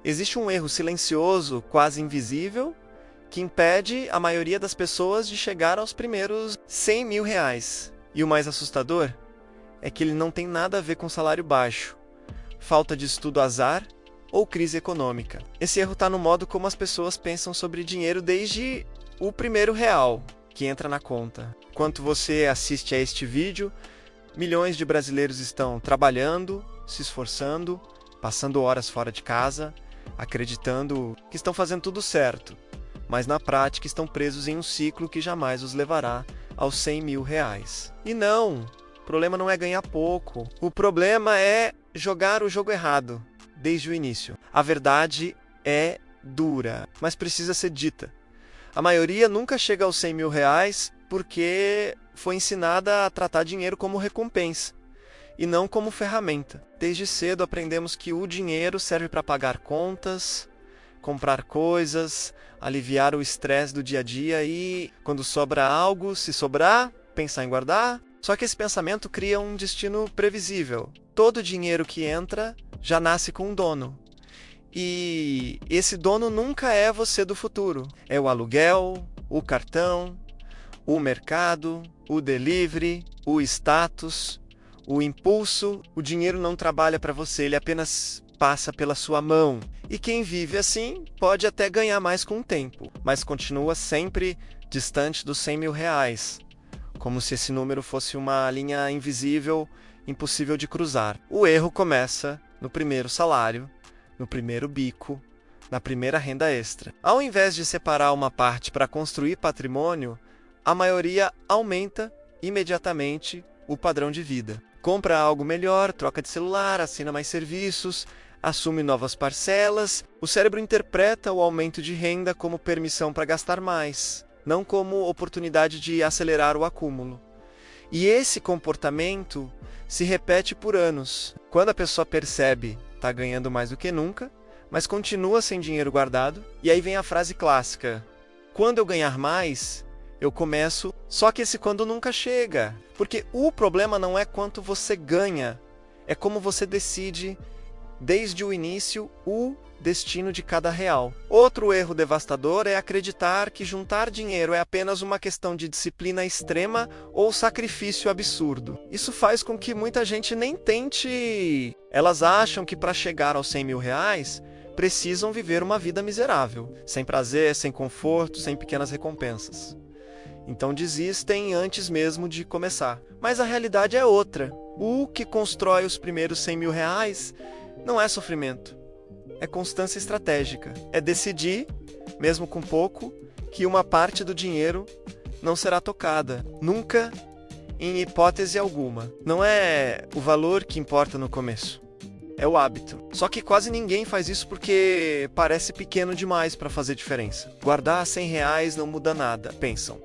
Existe um erro silencioso, quase invisível, que impede a maioria das pessoas de chegar aos primeiros 100 mil reais. E o mais assustador é que ele não tem nada a ver com salário baixo, falta de estudo azar ou crise econômica. Esse erro está no modo como as pessoas pensam sobre dinheiro desde o primeiro real que entra na conta. Enquanto você assiste a este vídeo, milhões de brasileiros estão trabalhando, se esforçando, passando horas fora de casa, acreditando que estão fazendo tudo certo, mas na prática estão presos em um ciclo que jamais os levará aos 100 mil reais. E não, o problema não é ganhar pouco, o problema é jogar o jogo errado, desde o início. A verdade é dura, mas precisa ser dita. A maioria nunca chega aos 100 mil reais porque foi ensinada a tratar dinheiro como recompensa e não como ferramenta. Desde cedo aprendemos que o dinheiro serve para pagar contas, comprar coisas, aliviar o estresse do dia a dia e, quando sobra algo, se sobrar, pensar em guardar. Só que esse pensamento cria um destino previsível. Todo dinheiro que entra já nasce com um dono. E esse dono nunca é você do futuro. É o aluguel, o cartão, o mercado, o delivery, o status, o impulso. O dinheiro não trabalha para você, ele apenas passa pela sua mão. E quem vive assim pode até ganhar mais com o tempo, mas continua sempre distante dos 100 mil reais, como se esse número fosse uma linha invisível, impossível de cruzar. O erro começa no primeiro salário, no primeiro bico, na primeira renda extra. Ao invés de separar uma parte para construir patrimônio, a maioria aumenta imediatamente o padrão de vida. Compra algo melhor, troca de celular, assina mais serviços, assume novas parcelas. O cérebro interpreta o aumento de renda como permissão para gastar mais, não como oportunidade de acelerar o acúmulo. E esse comportamento se repete por anos. Quando a pessoa percebe está ganhando mais do que nunca, mas continua sem dinheiro guardado, e aí vem a frase clássica: quando eu ganhar mais, eu começo. Só que esse quando nunca chega, porque o problema não é quanto você ganha, é como você decide desde o início o destino de cada real. Outro erro devastador é acreditar que juntar dinheiro é apenas uma questão de disciplina extrema ou sacrifício absurdo. Isso faz com que muita gente nem tente. Elas acham que para chegar aos 100 mil reais precisam viver uma vida miserável, sem prazer, sem conforto, sem pequenas recompensas. Então desistem antes mesmo de começar. Mas a realidade é outra. O que constrói os primeiros 100 mil reais não é sofrimento. É constância estratégica. É decidir, mesmo com pouco, que uma parte do dinheiro não será tocada. Nunca, em hipótese alguma. Não é o valor que importa no começo. É o hábito. Só que quase ninguém faz isso porque parece pequeno demais para fazer diferença. Guardar 100 reais não muda nada, pensam.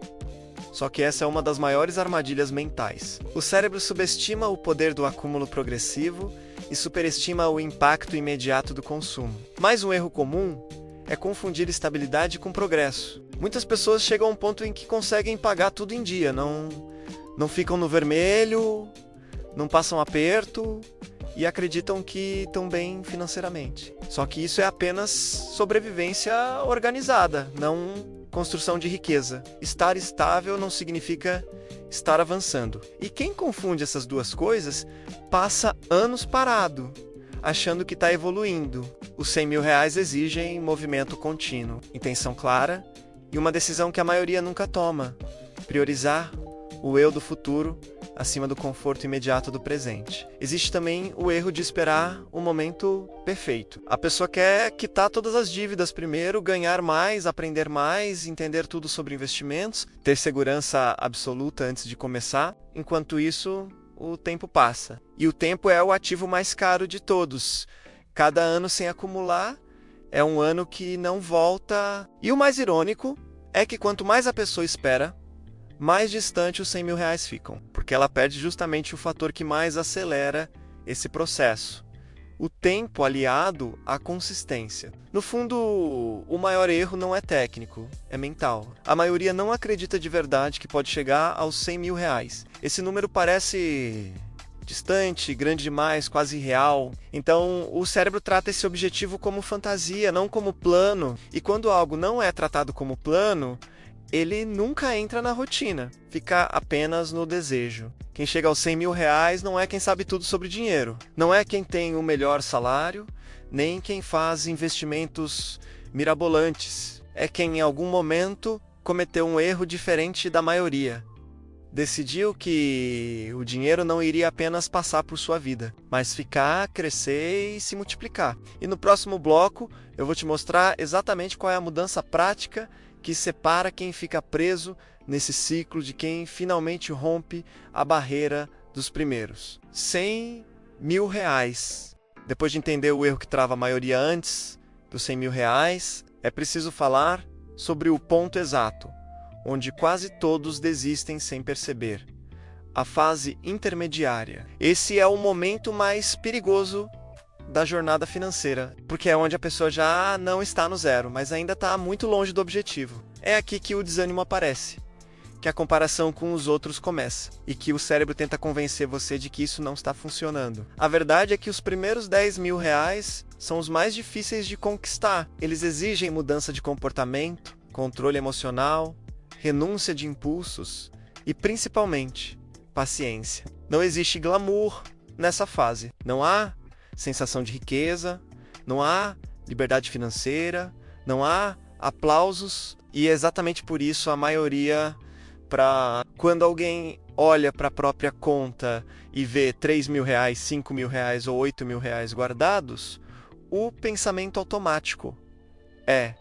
Só que essa é uma das maiores armadilhas mentais. O cérebro subestima o poder do acúmulo progressivo e superestima o impacto imediato do consumo. Mais um erro comum é confundir estabilidade com progresso. Muitas pessoas chegam a um ponto em que conseguem pagar tudo em dia, não ficam no vermelho, não passam aperto e acreditam que estão bem financeiramente. Só que isso é apenas sobrevivência organizada, não construção de riqueza. Estar estável não significa estar avançando. E quem confunde essas duas coisas passa anos parado, achando que está evoluindo. Os 100 mil reais exigem movimento contínuo, intenção clara e uma decisão que a maioria nunca toma: priorizar o eu do futuro acima do conforto imediato do presente. Existe também o erro de esperar o momento perfeito. A pessoa quer quitar todas as dívidas primeiro, ganhar mais, aprender mais, entender tudo sobre investimentos, ter segurança absoluta antes de começar. Enquanto isso, o tempo passa. E o tempo é o ativo mais caro de todos. Cada ano sem acumular é um ano que não volta. E o mais irônico é que quanto mais a pessoa espera, mais distante os 100 mil reais ficam, porque ela perde justamente o fator que mais acelera esse processo: o tempo aliado à consistência. No fundo, o maior erro não é técnico, é mental. A maioria não acredita de verdade que pode chegar aos 100 mil reais. Esse número parece distante, grande demais, quase irreal. Então, o cérebro trata esse objetivo como fantasia, não como plano. E quando algo não é tratado como plano, ele nunca entra na rotina, fica apenas no desejo. Quem chega aos 100 mil reais não é quem sabe tudo sobre dinheiro, não é quem tem o melhor salário, nem quem faz investimentos mirabolantes. É quem em algum momento cometeu um erro diferente da maioria. Decidiu que o dinheiro não iria apenas passar por sua vida, mas ficar, crescer e se multiplicar. E no próximo bloco eu vou te mostrar exatamente qual é a mudança prática que separa quem fica preso nesse ciclo de quem finalmente rompe a barreira dos primeiros. 100 mil reais. Depois de entender o erro que trava a maioria antes dos 100 mil reais, é preciso falar sobre o ponto exato, onde quase todos desistem sem perceber. A fase intermediária. Esse é o momento mais perigoso da jornada financeira, porque é onde a pessoa já não está no zero, mas ainda está muito longe do objetivo. É aqui que o desânimo aparece, que a comparação com os outros começa, e que o cérebro tenta convencer você de que isso não está funcionando. A verdade é que os primeiros 10 mil reais são os mais difíceis de conquistar. Eles exigem mudança de comportamento, controle emocional, renúncia de impulsos e, principalmente, paciência. Não existe glamour nessa fase. Não há sensação de riqueza, não há liberdade financeira, não há aplausos, e é exatamente por isso a maioria, quando alguém olha para a própria conta e vê 3 mil reais, 5 mil reais ou 8 mil reais guardados, o pensamento automático é: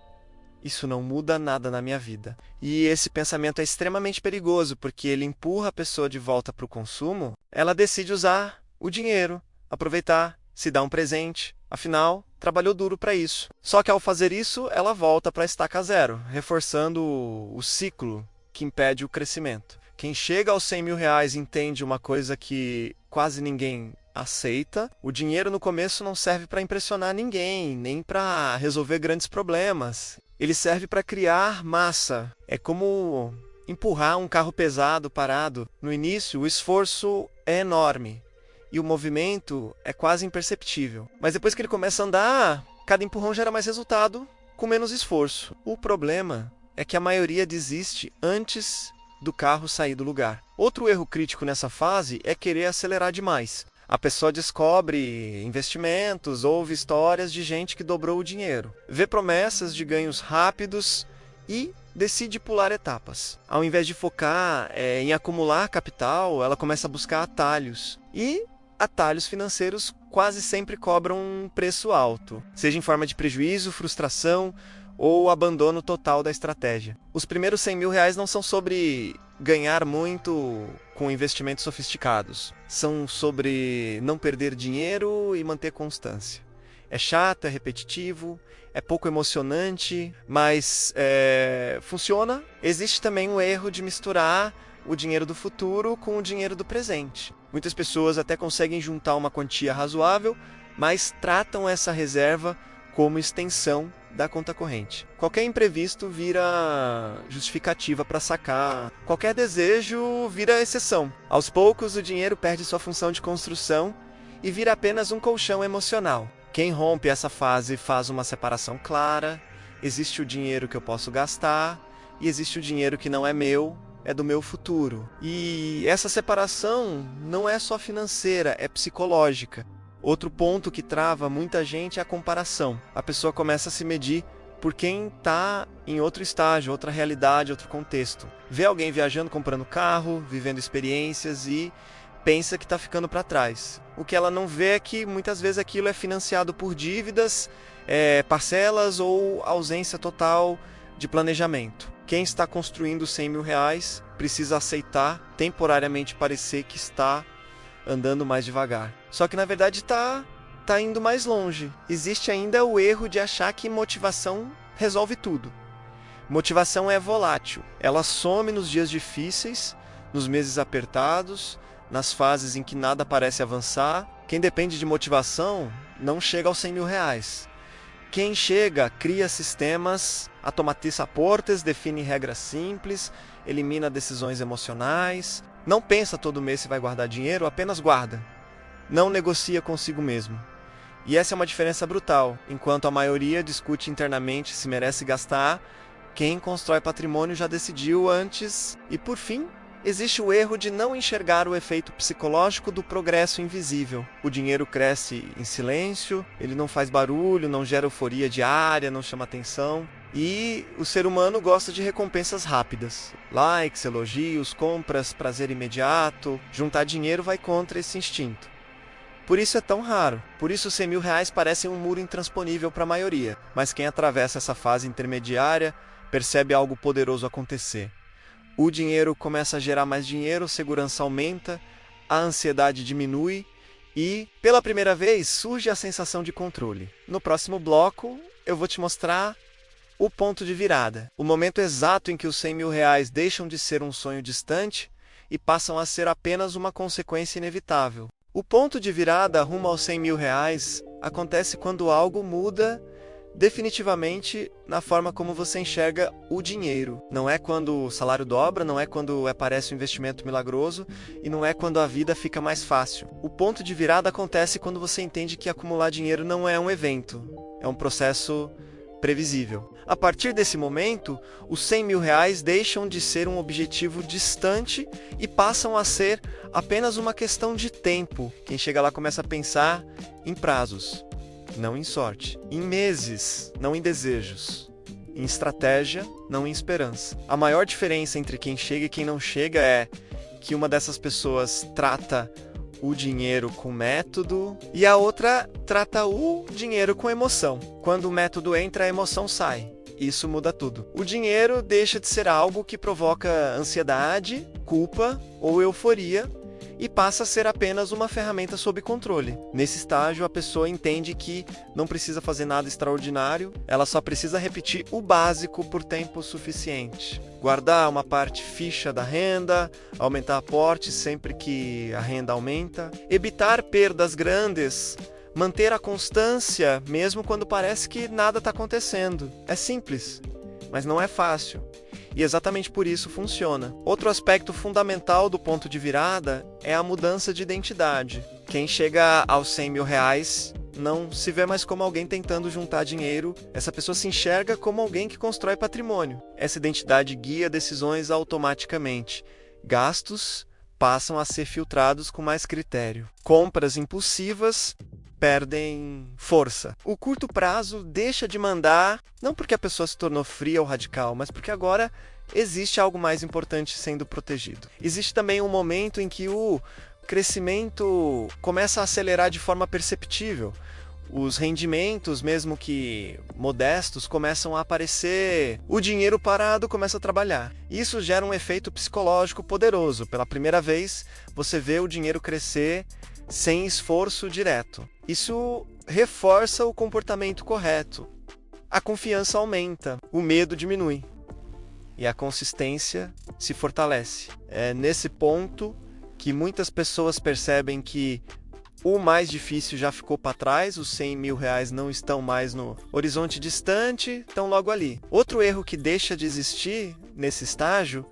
isso não muda nada na minha vida. E esse pensamento é extremamente perigoso, porque ele empurra a pessoa de volta para o consumo. Ela decide usar o dinheiro, aproveitar, se dar um presente. Afinal, trabalhou duro para isso. Só que ao fazer isso, ela volta para a estaca zero, reforçando o ciclo que impede o crescimento. Quem chega aos 100 mil reais entende uma coisa que quase ninguém aceita. O dinheiro no começo não serve para impressionar ninguém, nem para resolver grandes problemas. Ele serve para criar massa. É como empurrar um carro pesado parado. No início, o esforço é enorme e o movimento é quase imperceptível. Mas depois que ele começa a andar, cada empurrão gera mais resultado com menos esforço. O problema é que a maioria desiste antes do carro sair do lugar. Outro erro crítico nessa fase é querer acelerar demais. A pessoa descobre investimentos, ouve histórias de gente que dobrou o dinheiro, vê promessas de ganhos rápidos e decide pular etapas. Ao invés de focar em acumular capital, ela começa a buscar atalhos. E atalhos financeiros quase sempre cobram um preço alto, seja em forma de prejuízo, frustração ou abandono total da estratégia. Os primeiros 100 mil reais não são sobre ganhar muito com investimentos sofisticados. São sobre não perder dinheiro e manter constância. É chato, é repetitivo, é pouco emocionante, mas funciona. Existe também um erro de misturar o dinheiro do futuro com o dinheiro do presente. Muitas pessoas até conseguem juntar uma quantia razoável, mas tratam essa reserva como extensão da conta corrente. Qualquer imprevisto vira justificativa para sacar. Qualquer desejo vira exceção. Aos poucos, o dinheiro perde sua função de construção e vira apenas um colchão emocional. Quem rompe essa fase faz uma separação clara. Existe o dinheiro que eu posso gastar e existe o dinheiro que não é meu, é do meu futuro. E essa separação não é só financeira, é psicológica. Outro ponto que trava muita gente é a comparação. A pessoa começa a se medir por quem está em outro estágio, outra realidade, outro contexto. Vê alguém viajando, comprando carro, vivendo experiências e pensa que está ficando para trás. O que ela não vê é que muitas vezes aquilo é financiado por dívidas, parcelas ou ausência total de planejamento. Quem está construindo 100 mil reais precisa aceitar temporariamente parecer que está andando mais devagar. Só que na verdade tá indo mais longe. Existe ainda o erro de achar que motivação resolve tudo. Motivação é volátil. Ela some nos dias difíceis, nos meses apertados, nas fases em que nada parece avançar. Quem depende de motivação não chega aos 100 mil reais. Quem chega cria sistemas, automatiza portas, define regras simples, elimina decisões emocionais. Não pensa todo mês se vai guardar dinheiro, apenas guarda. não negocia consigo mesmo. E essa é uma diferença brutal. Enquanto a maioria discute internamente se merece gastar, quem constrói patrimônio já decidiu antes. E por fim, existe o erro de não enxergar o efeito psicológico do progresso invisível. O dinheiro cresce em silêncio, ele não faz barulho, não gera euforia diária, não chama atenção. E o ser humano gosta de recompensas rápidas. Likes, elogios, compras, prazer imediato. Juntar dinheiro vai contra esse instinto. Por isso é tão raro. Por isso R$100.000 parecem um muro intransponível para a maioria. Mas quem atravessa essa fase intermediária percebe algo poderoso acontecer. O dinheiro começa a gerar mais dinheiro, segurança aumenta, a ansiedade diminui e, pela primeira vez, surge a sensação de controle. No próximo bloco, eu vou te mostrar o ponto de virada, o momento exato em que os R$100.000 deixam de ser um sonho distante e passam a ser apenas uma consequência inevitável. O ponto de virada rumo aos R$100.000 acontece quando algo muda definitivamente na forma como você enxerga o dinheiro. Não é quando o salário dobra, não é quando aparece um investimento milagroso e não é quando a vida fica mais fácil. O ponto de virada acontece quando você entende que acumular dinheiro não é um evento, é um processo previsível. A partir desse momento, os R$100.000 deixam de ser um objetivo distante e passam a ser apenas uma questão de tempo. Quem chega lá começa a pensar em prazos, não em sorte, em meses, não em desejos, em estratégia, não em esperança. A maior diferença entre quem chega e quem não chega é que uma dessas pessoas trata o dinheiro com método e a outra trata o dinheiro com emoção. Quando o método entra, a emoção sai. Isso muda tudo. O dinheiro deixa de ser algo que provoca ansiedade, culpa ou euforia e passa a ser apenas uma ferramenta sob controle. Nesse estágio, a pessoa entende que não precisa fazer nada extraordinário, ela só precisa repetir o básico por tempo suficiente. Guardar uma parte fixa da renda, aumentar aportes sempre que a renda aumenta, evitar perdas grandes, manter a constância mesmo quando parece que nada está acontecendo. É simples, mas não é fácil. E exatamente por isso funciona. Outro aspecto fundamental do ponto de virada é a mudança de identidade. Quem chega aos R$100.000 não se vê mais como alguém tentando juntar dinheiro, essa pessoa se enxerga como alguém que constrói patrimônio. Essa identidade guia decisões automaticamente. Gastos passam a ser filtrados com mais critério. Compras impulsivas perdem força. O curto prazo deixa de mandar, não porque a pessoa se tornou fria ou radical, mas porque agora existe algo mais importante sendo protegido. Existe também um momento em que o crescimento começa a acelerar de forma perceptível. Os rendimentos, mesmo que modestos, começam a aparecer. O dinheiro parado começa a trabalhar. Isso gera um efeito psicológico poderoso. Pela primeira vez, você vê o dinheiro crescer sem esforço direto. Isso reforça o comportamento correto. A confiança aumenta, o medo diminui e a consistência se fortalece. É nesse ponto que muitas pessoas percebem que o mais difícil já ficou para trás, os R$100.000 não estão mais no horizonte distante, estão logo ali. Outro erro que deixa de existir nesse estágio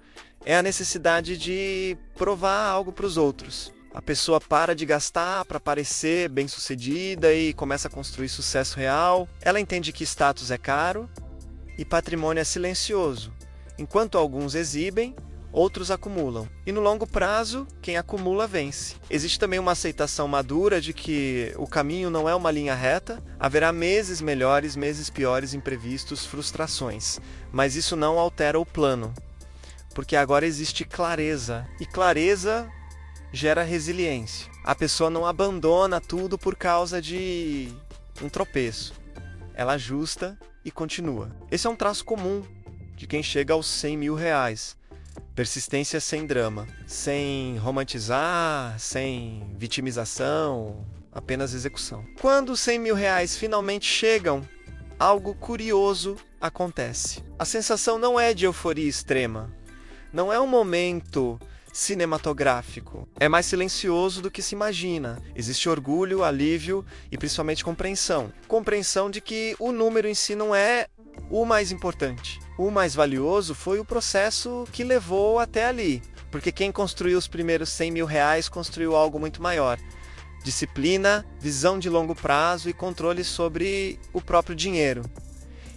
é a necessidade de provar algo para os outros. A pessoa para de gastar para parecer bem-sucedida e começa a construir sucesso real. Ela entende que status é caro e patrimônio é silencioso. Enquanto alguns exibem, outros acumulam. E no longo prazo, quem acumula vence. Existe também uma aceitação madura de que o caminho não é uma linha reta, haverá meses melhores, meses piores, imprevistos, frustrações. Mas isso não altera o plano, porque agora existe clareza. E clareza gera resiliência. A pessoa não abandona tudo por causa de um tropeço. Ela ajusta e continua. Esse é um traço comum de quem chega aos R$100.000. Persistência sem drama, sem romantizar, sem vitimização, apenas execução. Quando os R$100.000 finalmente chegam, algo curioso acontece. A sensação não é de euforia extrema, não é um momento cinematográfico. É mais silencioso do que se imagina. Existe orgulho, alívio e principalmente compreensão. Compreensão de que o número em si não é o mais importante. O mais valioso foi o processo que levou até ali. Porque quem construiu os primeiros R$100.000 construiu algo muito maior. disciplina, visão de longo prazo e controle sobre o próprio dinheiro.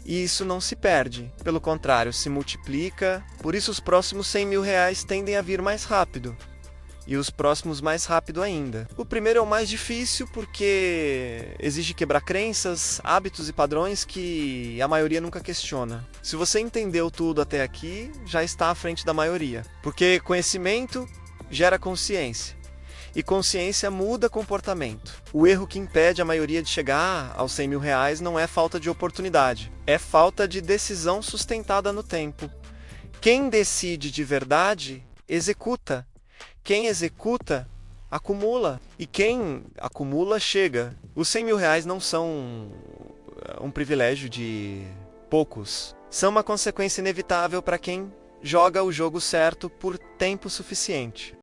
E isso não se perde, pelo contrário, se multiplica. Por isso os próximos 100 mil reais tendem a vir mais rápido. E os próximos mais rápido ainda. O primeiro é o mais difícil porque exige quebrar crenças, hábitos e padrões que a maioria nunca questiona. Se você entendeu tudo até aqui, já está à frente da maioria. Porque conhecimento gera consciência. E consciência muda comportamento. O erro que impede a maioria de chegar aos 100 mil reais não é falta de oportunidade. É falta de decisão sustentada no tempo. Quem decide de verdade, executa. Quem executa, acumula. E quem acumula, chega. Os 100 mil reais não são um privilégio de poucos. São uma consequência inevitável para quem joga o jogo certo por tempo suficiente.